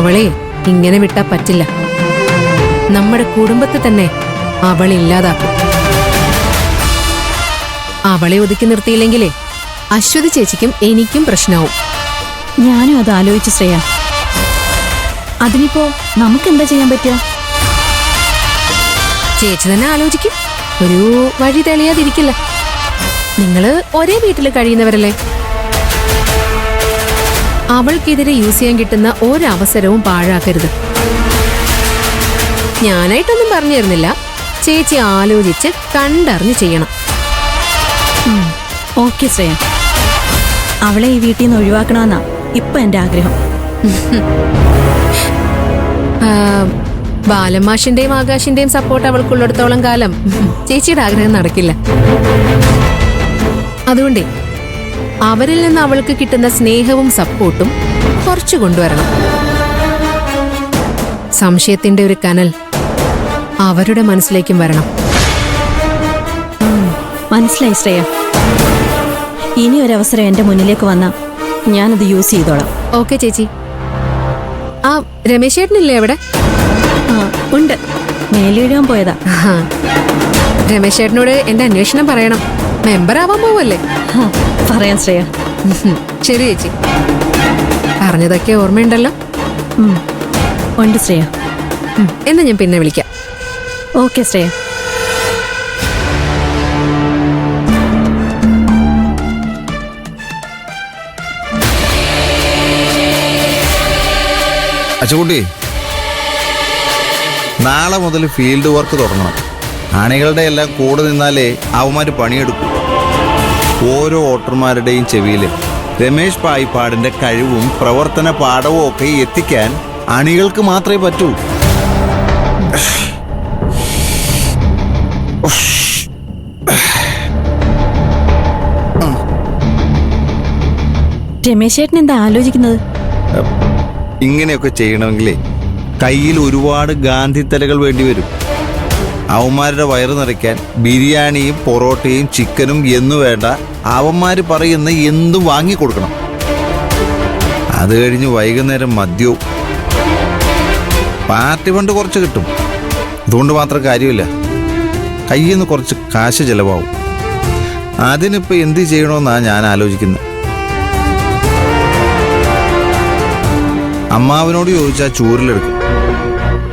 അവളെ ഇങ്ങനെ വിട്ടാ പറ്റില്ല. നമ്മുടെ കുടുംബത്തെ തന്നെ അവളില്ലാതാക്കും. അവളെ ഒതുക്കി നിർത്തിയില്ലെങ്കിലേ അശ്വതി ചേച്ചിക്കും എനിക്കും പ്രശ്നമാവും. ഞാനും അത് ആലോചിച്ചു ശ്രേയ. അതിനിപ്പോ നമുക്കെന്താ ചെയ്യാൻ പറ്റുക? ചേച്ചി തന്നെ ആലോചിക്കും. ഒരു വഴി തെളിയാതിരിക്കില്ല. നിങ്ങള് ഒരേ വീട്ടിൽ കഴിയുന്നവരല്ലേ? അവൾക്കെതിരെ യൂസ് ചെയ്യാൻ കിട്ടുന്ന ഒരവസരവും പാഴാക്കരുത്. ഞാനായിട്ടൊന്നും പറഞ്ഞു തരുന്നില്ല. ചേച്ചി ആലോചിച്ച് കണ്ടറിഞ്ഞ് ചെയ്യണം. ഓക്കെ ശ്രേയ, അവളെ ഈ വീട്ടിൽ നിന്ന് ഒഴിവാക്കണമെന്നാ ഇപ്പൊ എന്റെ ആഗ്രഹം. ബാലമാഷിന്റെയും ആകാശിന്റെയും സപ്പോർട്ട് അവൾക്കുള്ളിടത്തോളം കാലം ചേച്ചിയുടെ ആഗ്രഹം നടക്കില്ല. അതുകൊണ്ടേ അവരിൽ നിന്ന് അവൾക്ക് കിട്ടുന്ന സ്നേഹവും സപ്പോർട്ടും കുറച്ചു കൊണ്ടുവരണം. സംശയത്തിന്റെ ഒരു കനൽ അവരുടെ മനസ്സിലേക്കും വരണം. മനസ്സിലായി ശ്രേയ. ഇനി ഒരവസരം എന്റെ മുന്നിലേക്ക് വന്നാ ഞാനത് യൂസ് ചെയ്തോളാം. ഓക്കെ ചേച്ചി. ആ രമേശ് ചേട്ടനില്ലേ അവിടെ? ഉണ്ട്, മേലെഴുതാൻ പോയതാ. രമേശ് ചേട്ടനോട് എന്റെ അന്വേഷണം പറയണം. മെമ്പർ ആവാൻ പോവല്ലേ? പറയാൻ ശ്രേയ. ശരി ചേച്ചി. പറഞ്ഞതൊക്കെ ഓർമ്മയുണ്ടല്ലോ? ഉണ്ട് ശ്രേയ. എന്നാ ഞാൻ പിന്നെ വിളിക്കാം. ഓക്കെ ശ്രേയ. അച്ചുകുട്ടി, നാളെ മുതൽ ഫീൽഡ് വർക്ക് തുടങ്ങണം. അണികളുടെ എല്ലാം കൂടെ നിന്നാലേ അവന്മാർ പണിയെടുക്കും. ഓരോ വോട്ടർമാരുടെയും ചെവിയിൽ രമേശ് പായിപ്പാടിന്റെ കഴിവും പ്രവർത്തന പാഠവും ഒക്കെ എത്തിക്കാൻ അണികൾക്ക് മാത്രമേ പറ്റൂ. രമേശ് ചേട്ടൻ എന്താ ആലോചിക്കുന്നത്? ഇങ്ങനെയൊക്കെ ചെയ്യണമെങ്കിലേ കയ്യിൽ ഒരുപാട് ഗാന്ധിത്തലകൾ വേണ്ടിവരും. അവന്മാരുടെ വയറ് നിറയ്ക്കാൻ ബിരിയാണിയും പൊറോട്ടയും ചിക്കനും എന്നു വേണ്ട, അവന്മാർ പറയുന്ന എന്തും വാങ്ങിക്കൊടുക്കണം. അത് കഴിഞ്ഞ് വൈകുന്നേരം മദ്യവും. പാർട്ടി ഫണ്ട് കുറച്ച് കിട്ടും. അതുകൊണ്ട് മാത്രം കാര്യമില്ല, കയ്യിൽ നിന്ന് കുറച്ച് കാശ് ചെലവാകും. അതിനിപ്പോൾ എന്ത് ചെയ്യണമെന്നാണ് ഞാൻ ആലോചിക്കുന്നത്. അമ്മാവനോട് ചോദിച്ചാൽ ചൂരിലെടുക്കും.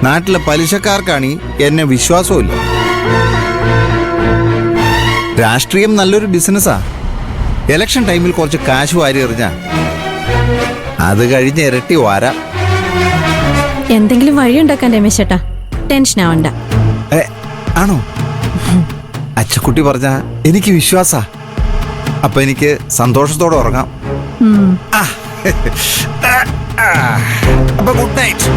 നാട്ടിലെ പലിശക്കാർക്കാണ് എന്നെ വിശ്വാസമില്ല. രാഷ്ട്രീയം നല്ലൊരു ബിസിനസ്സാ. ഇലക്ഷൻ ടൈമിൽ കുറച്ച് കാശ് വാരി എറിഞ്ഞാ അത് കഴിഞ്ഞ് ഇരട്ടി വാരാ. എന്തെങ്കിലും വഴിയുണ്ടാക്കാൻ രമേശ് ചേട്ടാ, ടെൻഷൻ ആവണ്ട. ആണോ? അച്ചക്കുട്ടി പറഞ്ഞ എനിക്ക് വിശ്വാസാ. അപ്പൊ എനിക്ക് സന്തോഷത്തോടെ ഉറങ്ങാം. അപ്പൊ ഗുഡ് നൈറ്റ്.